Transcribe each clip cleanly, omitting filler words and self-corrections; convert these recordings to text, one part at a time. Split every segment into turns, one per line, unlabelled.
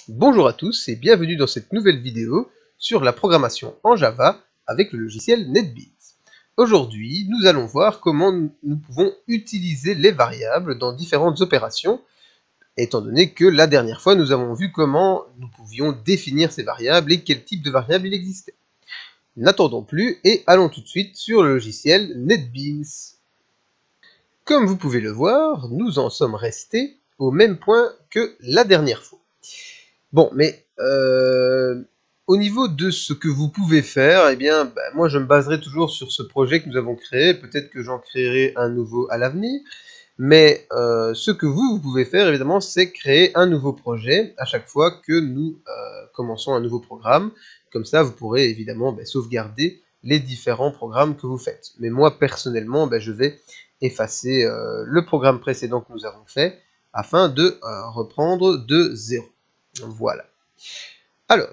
Bonjour à tous et bienvenue dans cette nouvelle vidéo sur la programmation en Java avec le logiciel NetBeans. Aujourd'hui, nous allons voir comment nous pouvons utiliser les variables dans différentes opérations, étant donné que la dernière fois, nous avons vu comment nous pouvions définir ces variables et quel type de variables il existait. N'attendons plus et allons tout de suite sur le logiciel NetBeans. Comme vous pouvez le voir, nous en sommes restés au même point que la dernière fois. Bon, mais au niveau de ce que vous pouvez faire, eh bien, moi je me baserai toujours sur ce projet que nous avons créé. Peut-être que j'en créerai un nouveau à l'avenir. Mais ce que vous pouvez faire, évidemment, c'est créer un nouveau projet à chaque fois que nous commençons un nouveau programme. Comme ça, vous pourrez évidemment sauvegarder les différents programmes que vous faites. Mais moi, personnellement, je vais effacer le programme précédent que nous avons fait afin de reprendre de zéro. Voilà. Alors,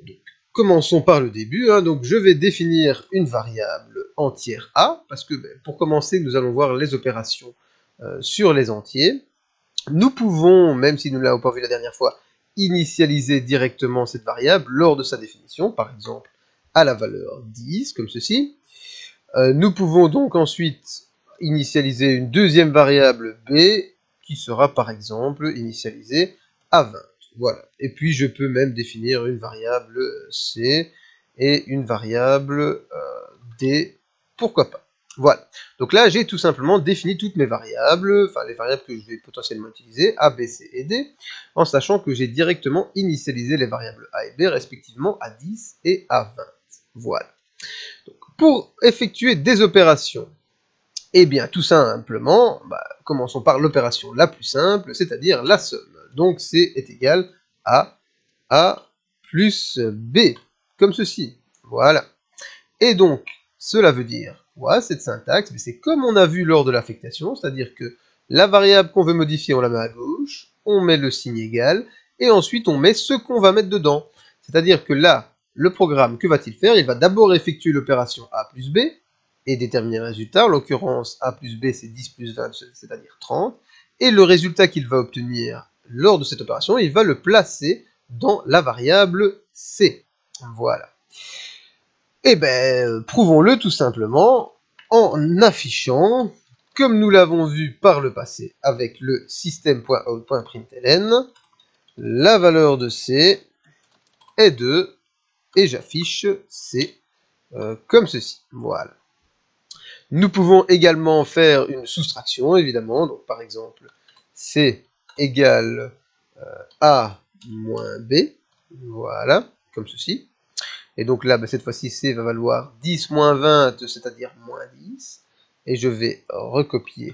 donc, commençons par le début. Donc, je vais définir une variable entière A, parce que pour commencer, nous allons voir les opérations sur les entiers. Nous pouvons, même si nous ne l'avons pas vu la dernière fois, initialiser directement cette variable lors de sa définition, par exemple à la valeur 10, comme ceci. Nous pouvons donc ensuite initialiser une deuxième variable B, qui sera par exemple initialisée à 20. Voilà. Et puis je peux même définir une variable C et une variable D, pourquoi pas. Voilà. Donc là, j'ai tout simplement défini toutes mes variables, enfin les variables que je vais potentiellement utiliser, A, B, C et D, en sachant que j'ai directement initialisé les variables A et B respectivement à 10 et à 20. Voilà. Donc, pour effectuer des opérations, eh bien, tout simplement, commençons par l'opération la plus simple, c'est-à-dire la somme. Donc, C est égal à A plus B, comme ceci. Voilà. Et donc, cela veut dire quoi, cette syntaxe? C'est comme on a vu lors de l'affectation, c'est-à-dire que la variable qu'on veut modifier, on la met à gauche, on met le signe égal, et ensuite on met ce qu'on va mettre dedans. C'est-à-dire que là, le programme, que va-t-il faire? Il va d'abord effectuer l'opération A plus B, et déterminer le résultat. En l'occurrence, A plus B, c'est 10 plus 20, c'est-à-dire 30. Et le résultat qu'il va obtenir lors de cette opération, il va le placer dans la variable C. Voilà. Et prouvons-le tout simplement en affichant, comme nous l'avons vu par le passé avec le système.out.println, la valeur de C est 2, et j'affiche C comme ceci. Voilà. Nous pouvons également faire une soustraction, évidemment. Donc, par exemple, C égale A moins B. Voilà, comme ceci. Et donc là, cette fois-ci, C va valoir 10 moins 20, c'est-à-dire moins 10. Et je vais recopier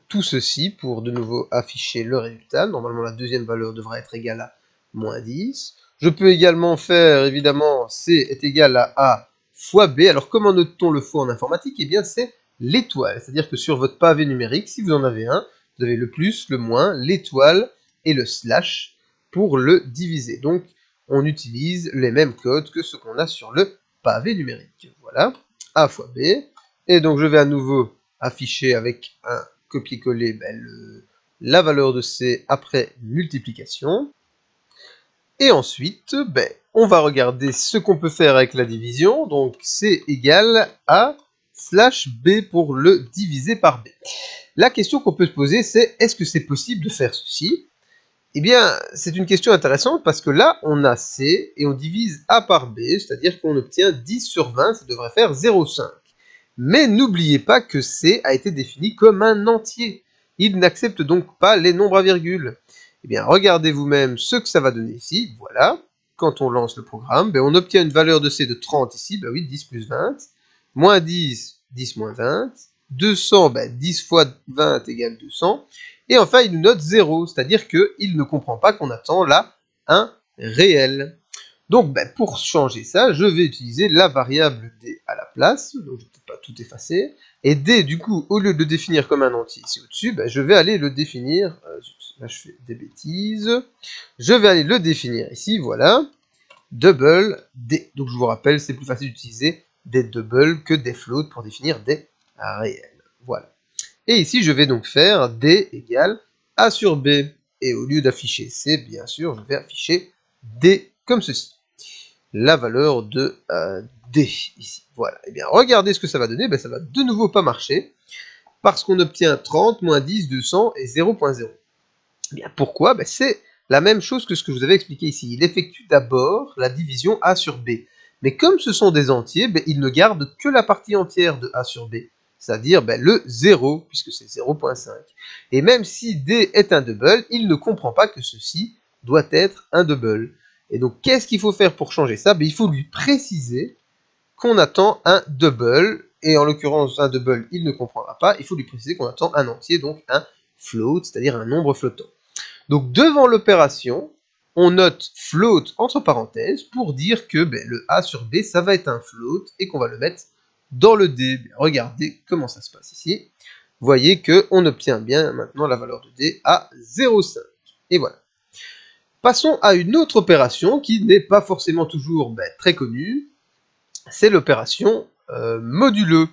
tout ceci pour de nouveau afficher le résultat. Normalement, la deuxième valeur devra être égale à moins 10. Je peux également faire, évidemment, C est égal à A fois B. Alors, comment note-t-on le fois en informatique? Eh bien, c'est l'étoile. C'est-à-dire que sur votre pavé numérique, si vous en avez un, vous avez le plus, le moins, l'étoile et le slash pour le diviser. Donc, on utilise les mêmes codes que ce qu'on a sur le pavé numérique. Voilà, A fois B. Et donc, je vais à nouveau afficher avec un copier-coller la valeur de C après multiplication. Et ensuite, on va regarder ce qu'on peut faire avec la division. Donc, C égale A slash B pour le diviser par B. La question qu'on peut se poser, c'est est-ce que c'est possible de faire ceci? Eh bien, c'est une question intéressante parce que là, on a C et on divise A par B, c'est-à-dire qu'on obtient 10 sur 20, ça devrait faire 0,5. Mais n'oubliez pas que C a été défini comme un entier. Il n'accepte donc pas les nombres à virgule. Eh bien, regardez vous-même ce que ça va donner ici. Voilà, quand on lance le programme, on obtient une valeur de C de 30 ici, oui, 10 plus 20, moins 10, 10 moins 20, 200, 10 fois 20 égale 200, et enfin il nous note 0, c'est-à-dire qu'il ne comprend pas qu'on attend là un réel. Donc pour changer ça, je vais utiliser la variable D à la place, donc je ne peux pas tout effacer, et D du coup, au lieu de le définir comme un entier ici au-dessus, je vais aller le définir, là je fais des bêtises, je vais aller le définir ici, voilà, double D. Donc je vous rappelle, c'est plus facile d'utiliser des doubles que des floats pour définir des réels. Voilà. Et ici, je vais donc faire D égale A sur B. et au lieu d'afficher C, bien sûr, je vais afficher D comme ceci. La valeur de D ici. Voilà. Et bien, regardez ce que ça va donner. Ben, ça va de nouveau pas marcher parce qu'on obtient 30, moins 10, 200 et 0.0. Bien, pourquoi? Ben, c'est la même chose que ce que je vous avais expliqué ici. Il effectue d'abord la division A sur B. Mais comme ce sont des entiers, ben, il ne garde que la partie entière de A sur B. C'est-à-dire ben, le 0, puisque c'est 0.5. Et même si D est un double, il ne comprend pas que ceci doit être un double. Et donc, qu'est-ce qu'il faut faire pour changer ça? Ben, il faut lui préciser qu'on attend un double. Et en l'occurrence, un double, il ne comprendra pas. Il faut lui préciser qu'on attend un entier, donc un float, c'est-à-dire un nombre flottant. Donc, devant l'opération, on note float entre parenthèses pour dire que ben, le A sur B, ça va être un float et qu'on va le mettre dans le D. Bien, regardez comment ça se passe ici. Vous voyez qu'on obtient bien maintenant la valeur de D à 0,5. Et voilà. Passons à une autre opération qui n'est pas forcément toujours très connue. C'est l'opération modulo.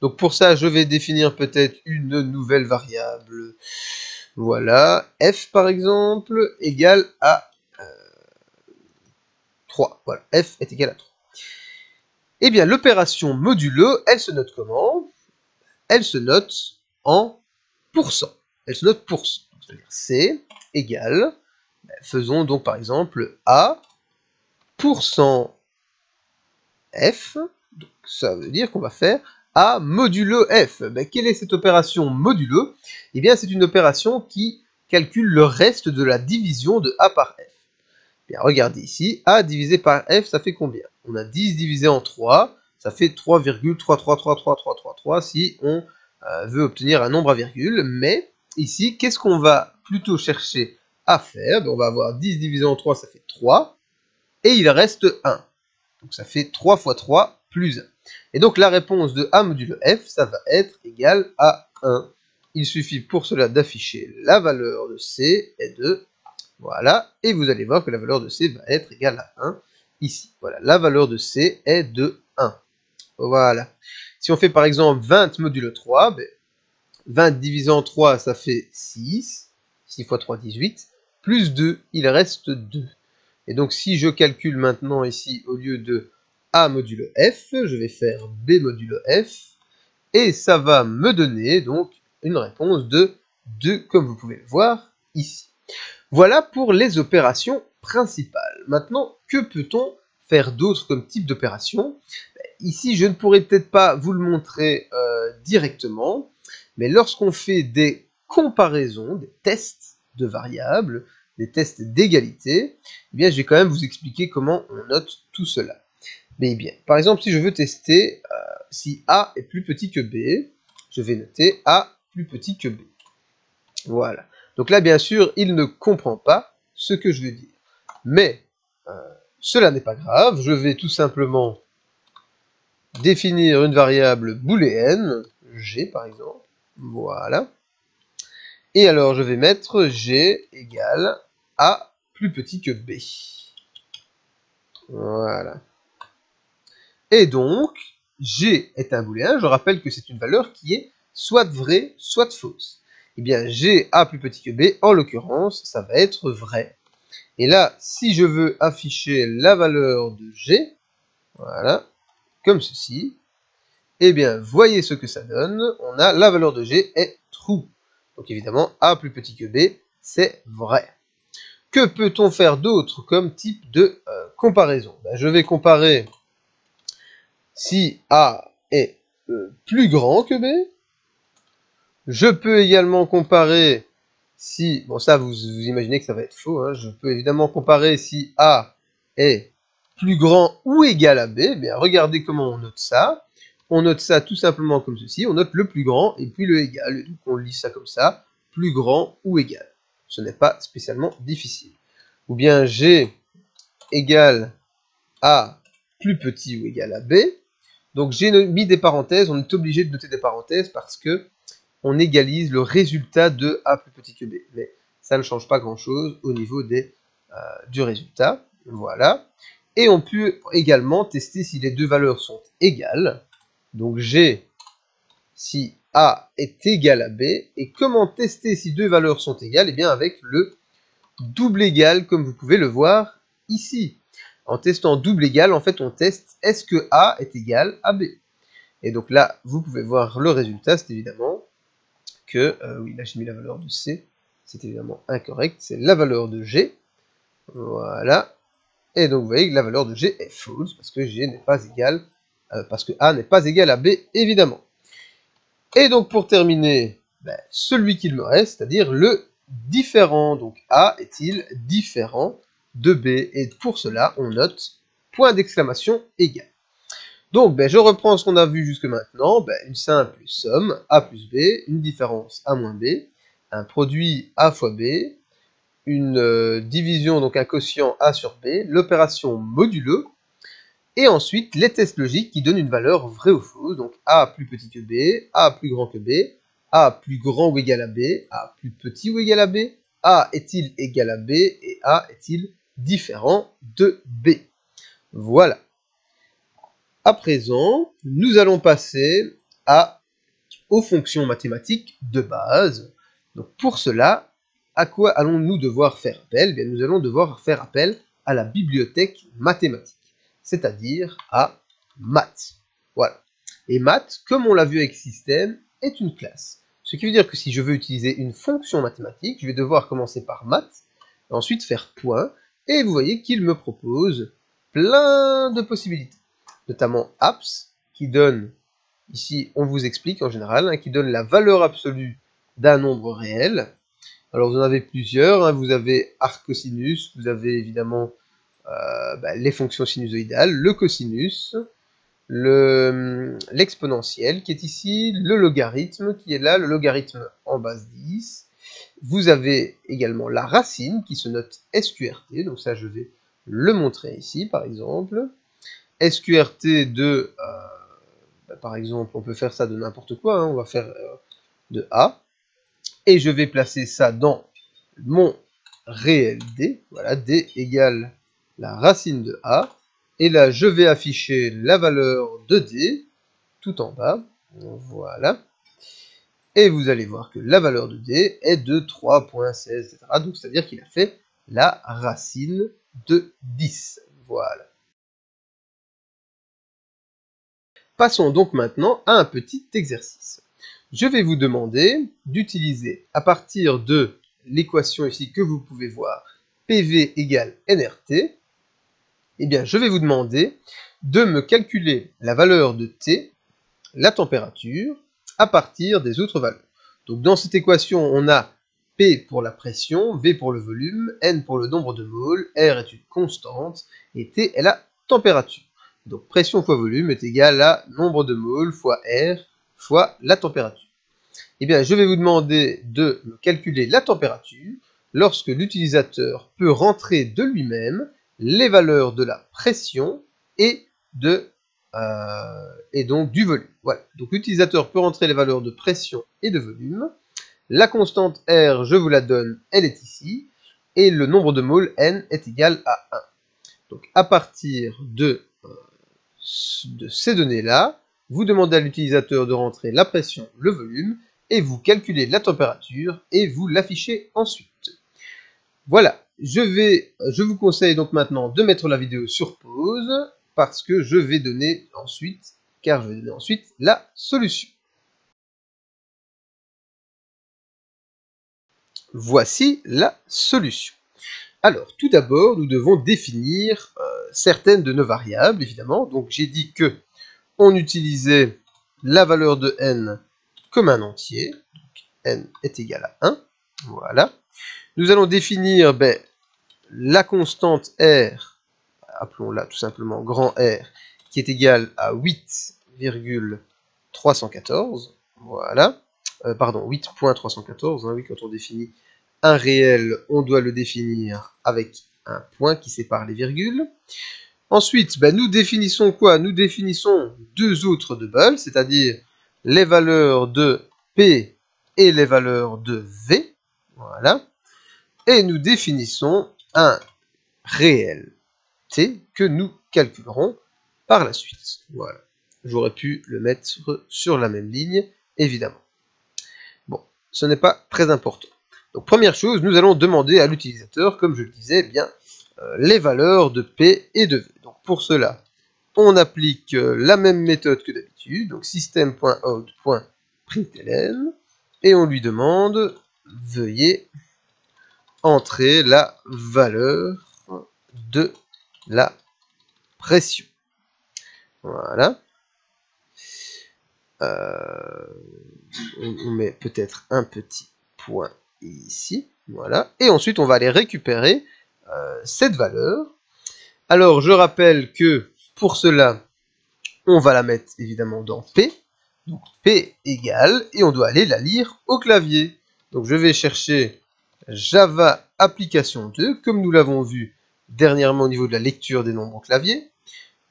Donc pour ça, je vais définir peut-être une nouvelle variable. Voilà, f par exemple égale à 3. Voilà, f est égal à 3. Eh bien, l'opération modulo, elle se note comment? Elle se note en pourcent. Elle se note pourcent. C'est-à-dire C égale, faisons donc par exemple A pourcent F. Donc ça veut dire qu'on va faire A modulo F. Ben, quelle est cette opération modulo? Eh bien, c'est une opération qui calcule le reste de la division de A par F. Bien, regardez ici, A divisé par F, ça fait combien? On a 10 divisé en 3, ça fait 3,3333333 si on veut obtenir un nombre à virgule. Mais ici, qu'est-ce qu'on va plutôt chercher à faire? On va avoir 10 divisé en 3, ça fait 3, et il reste 1. Donc ça fait 3 fois 3 plus 1. Et donc la réponse de A modulo F, ça va être égal à 1. Il suffit pour cela d'afficher la valeur de C est de... Voilà, et vous allez voir que la valeur de C va être égale à 1 ici. Voilà, la valeur de C est de 1. Voilà. Si on fait par exemple 20 modulo 3, 20 divisé en 3, ça fait 6. 6 fois 3, 18. Plus 2, il reste 2. Et donc si je calcule maintenant ici, au lieu de A modulo F, je vais faire B modulo F. Et ça va me donner donc une réponse de 2, comme vous pouvez le voir ici. Voilà pour les opérations principales. Maintenant, que peut-on faire d'autre comme type d'opération? Ici, je ne pourrais peut-être pas vous le montrer directement, mais lorsqu'on fait des comparaisons, des tests de variables, des tests d'égalité, eh bien, je vais quand même vous expliquer comment on note tout cela. Mais bien, par exemple, si je veux tester si A est plus petit que B, je vais noter A plus petit que B. Voilà. Donc là, bien sûr, il ne comprend pas ce que je veux dire. Mais cela n'est pas grave. Je vais tout simplement définir une variable booléenne, G par exemple. Voilà. Et alors, je vais mettre G égale A plus petit que B. Voilà. Et donc, G est un booléen. Je rappelle que c'est une valeur qui est soit vraie, soit fausse. Eh bien, G A plus petit que B, en l'occurrence, ça va être vrai. Et là, si je veux afficher la valeur de G, voilà, comme ceci, eh bien, voyez ce que ça donne. On a la valeur de G est true. Donc évidemment, A plus petit que B, c'est vrai. Que peut-on faire d'autre comme type de comparaison? Je vais comparer si A est plus grand que B. Je peux également comparer si... Bon, ça, vous imaginez que ça va être faux. Hein. Je peux évidemment comparer si A est plus grand ou égal à B. Eh bien, regardez comment on note ça. On note ça tout simplement comme ceci. On note le plus grand et puis le égal. Et donc, on lit ça comme ça. Plus grand ou égal. Ce n'est pas spécialement difficile. Ou bien G égale A plus petit ou égal à B. Donc, j'ai mis des parenthèses. On est obligé de noter des parenthèses parce que on égalise le résultat de A plus petit que B. Mais ça ne change pas grand-chose au niveau du résultat. Voilà. Et on peut également tester si les deux valeurs sont égales. Donc G, si A est égal à B. Et comment tester si deux valeurs sont égales? Eh bien avec le double égal, comme vous pouvez le voir ici. En testant double égal, en fait, on teste est-ce que A est égal à B. Et donc là, vous pouvez voir le résultat, c'est évidemment que, oui, là j'ai mis la valeur de C, c'est évidemment incorrect, c'est la valeur de G, voilà, et donc vous voyez que la valeur de G est false, parce que G n'est pas égal, parce que A n'est pas égal à B, évidemment. Et donc pour terminer, celui qu'il me reste, c'est-à-dire le différent, donc A est-il différent de B, et pour cela, on note point d'exclamation égal. Donc, je reprends ce qu'on a vu jusque maintenant, une simple somme, A plus B, une différence A moins B, un produit A fois B, une division, donc un quotient A sur B, l'opération modulo, et ensuite les tests logiques qui donnent une valeur vraie ou fausse, donc A plus petit que B, A plus grand que B, A plus grand ou égal à B, A plus petit ou égal à B, A est-il égal à B, et A est-il différent de B. Voilà. À présent, nous allons passer aux fonctions mathématiques de base. Donc pour cela, à quoi allons-nous devoir faire appel? Bien, nous allons devoir faire appel à la bibliothèque mathématique, c'est-à-dire à math. Voilà. Et math, comme on l'a vu avec système, est une classe. Ce qui veut dire que si je veux utiliser une fonction mathématique, je vais devoir commencer par math, ensuite faire point, et vous voyez qu'il me propose plein de possibilités. Notamment apps, qui donne, ici on vous explique en général, qui donne la valeur absolue d'un nombre réel. Alors vous en avez plusieurs, vous avez arccosinus, vous avez évidemment les fonctions sinusoïdales, le cosinus, l'exponentielle qui est ici, le logarithme qui est là, le logarithme en base 10. Vous avez également la racine qui se note SQRT, donc ça je vais le montrer ici par exemple. SQRT de, par exemple, on peut faire ça de n'importe quoi, on va faire de A, et je vais placer ça dans mon réel D, voilà, D égale la racine de A, et là je vais afficher la valeur de D, tout en bas, voilà, et vous allez voir que la valeur de D est de 3.16, etc., donc c'est-à-dire qu'il a fait la racine de 10, voilà. Passons donc maintenant à un petit exercice. Je vais vous demander d'utiliser, à partir de l'équation ici que vous pouvez voir, PV égale nRT, eh bien je vais vous demander de me calculer la valeur de T, la température, à partir des autres valeurs. Donc dans cette équation, on a P pour la pression, V pour le volume, N pour le nombre de moles, R est une constante, et T est la température. Donc pression fois volume est égal à nombre de moles fois R fois la température. Eh bien, je vais vous demander de me calculer la température lorsque l'utilisateur peut rentrer de lui-même les valeurs de la pression et donc du volume. Voilà. Donc l'utilisateur peut rentrer les valeurs de pression et de volume. La constante R, je vous la donne, elle est ici. Et le nombre de moles, N, est égal à 1. Donc à partir de ces données-là, vous demandez à l'utilisateur de rentrer la pression, le volume, et vous calculez la température, et vous l'affichez ensuite. Voilà, je vous conseille donc maintenant de mettre la vidéo sur pause, parce que je vais donner ensuite, la solution. Voici la solution. Alors, tout d'abord, nous devons définir certaines de nos variables, évidemment. Donc, j'ai dit que on utilisait la valeur de n comme un entier. Donc, n est égal à 1. Voilà. Nous allons définir la constante R, appelons-la tout simplement grand R, qui est égale à 8,314. Voilà. Pardon, 8.314. Hein, oui, quand on définit un réel, on doit le définir avec un point qui sépare les virgules. Ensuite, nous définissons quoi? Nous définissons deux autres doubles, c'est-à-dire les valeurs de P et les valeurs de V. Voilà. Et nous définissons un réel T que nous calculerons par la suite. Voilà. J'aurais pu le mettre sur la même ligne, évidemment. Bon, ce n'est pas très important. Donc première chose, nous allons demander à l'utilisateur, comme je le disais, bien les valeurs de P et de V. Donc pour cela, on applique la même méthode que d'habitude, donc system.out.println, et on lui demande veuillez entrer la valeur de la pression. Voilà. On met peut-être un petit point ici. Voilà. Et ensuite, on va aller récupérer cette valeur. Alors, je rappelle que pour cela, on va la mettre évidemment dans P. Donc, P égale, et on doit aller la lire au clavier. Donc, je vais chercher Java application 2, comme nous l'avons vu dernièrement au niveau de la lecture des nombres au clavier.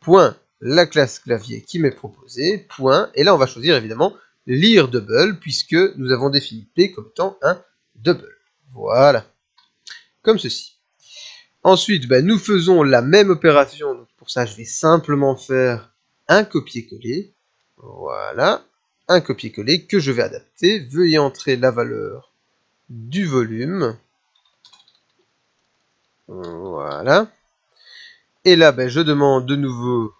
Point, la classe clavier qui m'est proposée. Point, et là, on va choisir évidemment lire double, puisque nous avons défini P comme étant un double. Voilà. Comme ceci. Ensuite, nous faisons la même opération. Donc pour ça, je vais simplement faire un copier-coller. Voilà. Un copier-coller que je vais adapter. Veuillez entrer la valeur du volume. Voilà. Et là, je demande de nouveau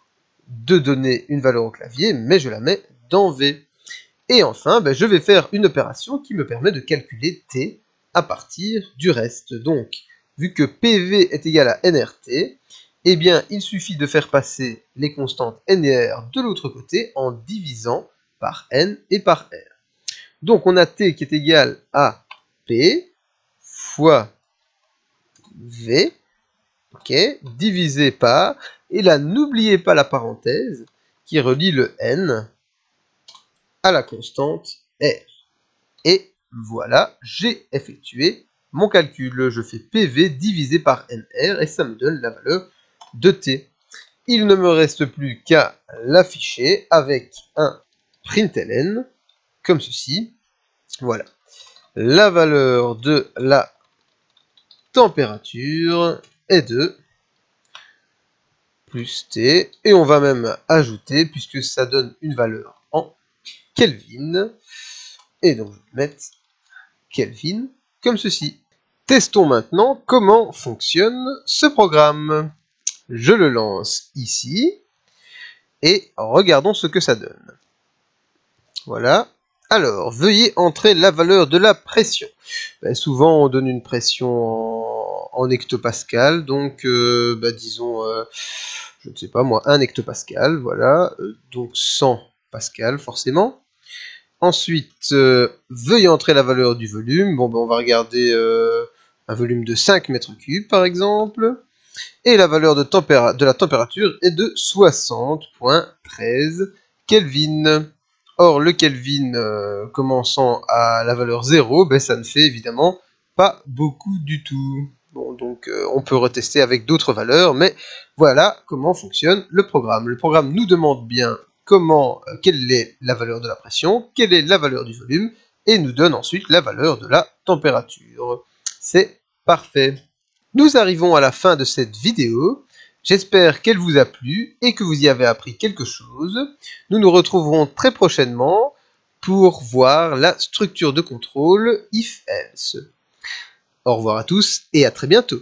de donner une valeur au clavier, mais je la mets dans V. Et enfin, je vais faire une opération qui me permet de calculer T à partir du reste. Donc, vu que PV est égal à NRT, eh bien, il suffit de faire passer les constantes N et R de l'autre côté en divisant par N et par R. Donc, on a T qui est égal à P fois V, divisé par, et là, n'oubliez pas la parenthèse qui relie le N à la constante R. Et voilà, j'ai effectué mon calcul. Je fais PV divisé par NR et ça me donne la valeur de T. Il ne me reste plus qu'à l'afficher avec un println, comme ceci. Voilà. La valeur de la température est de plus T. Et on va même ajouter, puisque ça donne une valeur en Kelvin. Et donc, je vais mettre Kelvin comme ceci. Testons maintenant comment fonctionne ce programme. Je le lance ici. Et regardons ce que ça donne. Voilà. Alors, veuillez entrer la valeur de la pression. Souvent, on donne une pression en hectopascal. Donc, disons, je ne sais pas moi, 1 hectopascal. Voilà. Donc, 100 pascal, forcément. Ensuite, veuillez entrer la valeur du volume. Bon, on va regarder un volume de 5 mètres cubes, par exemple. Et la valeur de la température est de 60,13 Kelvin. Or, le Kelvin commençant à la valeur 0, ça ne fait évidemment pas beaucoup du tout. Bon, donc on peut retester avec d'autres valeurs, mais voilà comment fonctionne le programme. Le programme nous demande bien quelle est la valeur de la pression, quelle est la valeur du volume, et nous donne ensuite la valeur de la température. C'est parfait. Nous arrivons à la fin de cette vidéo. J'espère qu'elle vous a plu et que vous y avez appris quelque chose. Nous nous retrouverons très prochainement pour voir la structure de contrôle if-else. Au revoir à tous et à très bientôt.